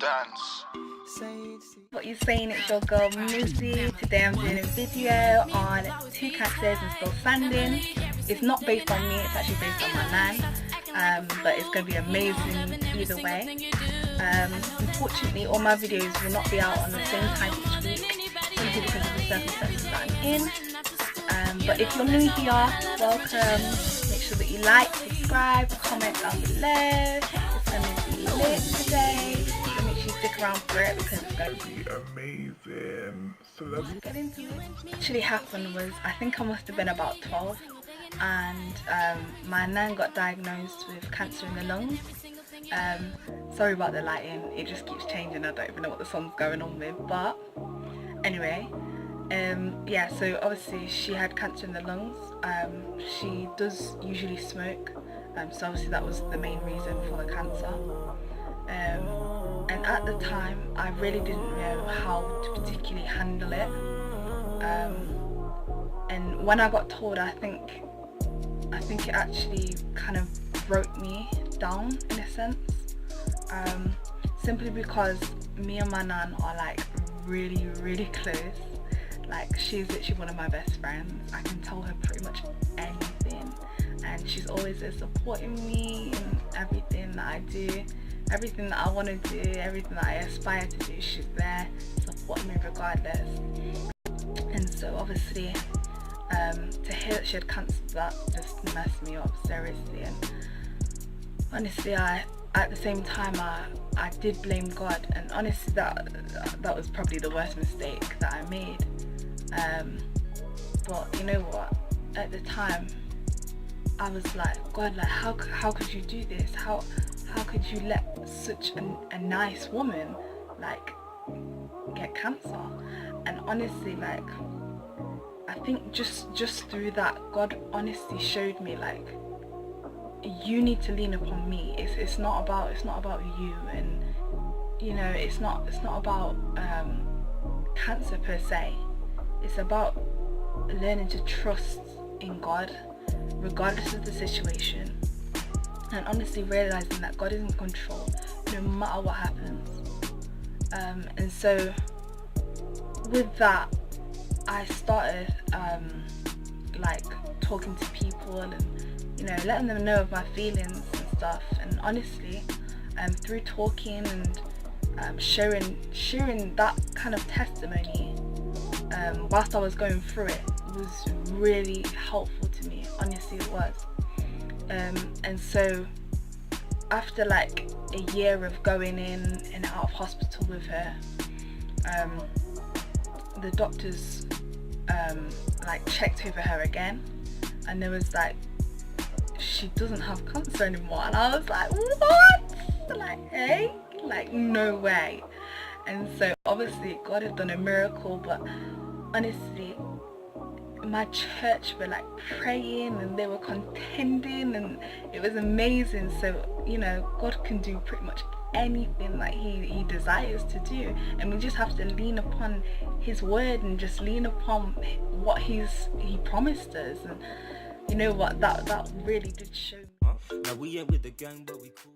dance. What you saying? It's your girl Missy. Today I'm doing a video on 2 cancers and still standing. It's not based on me, it's actually based on my man, but it's going to be amazing either way. Unfortunately all my videos will not be out on the same time each week, simply because of the circumstances that I'm in. But if you're new here, welcome. Make sure that you like, subscribe, comment down below. It's going to be lit today, so make sure you stick around for it because it's going to be amazing. So let's get into it. What actually happened was, I think I must have been about 12, and my nan got diagnosed with cancer in the lungs. Sorry about the lighting, it just keeps changing. I don't even know what the sun's going on with, but anyway, yeah, so obviously she had cancer in the lungs. She does usually smoke, so obviously that was the main reason for the cancer. And at the time I really didn't know how to particularly handle it, and when I got told, I think it actually kind of broke me down in a sense, simply because me and my nan are like really close. Like, she's literally one of my best friends. I can tell her pretty much anything, and she's always there supporting me in everything that I do, everything that I want to do, everything that I aspire to do. She's there supporting me regardless. And so obviously to hear that she had cancer, that just messed me up seriously. And honestly, at the same time I did blame God, and honestly that was probably the worst mistake that I made. But you know what, at the time I was like, God, like how could you do this? How could you let such a nice woman like get cancer? And honestly, like, I think just through that, God honestly showed me, like, you need to lean upon me. It's not about you, and you know, it's not about cancer per se. It's about learning to trust in God regardless of the situation, and honestly realizing that God is in control no matter what happens. And so with that, I started like talking to people and, you know, letting them know of my feelings and stuff. And honestly, through talking and sharing that kind of testimony, whilst I was going through it, was really helpful to me. Honestly, it was. And so after like a year of going in and out of hospital with her, the doctors like checked over her again, and there was like, she doesn't have cancer anymore. And I was like, what? Like, hey, like, no way. And so obviously God had done a miracle, but honestly my church were like praying and they were contending, and it was amazing. So, you know, God can do pretty much anything that he desires to do, and we just have to lean upon his word and just lean upon what he promised us. And you know what, that really did show me. Now we ain't with the gang, but we cool.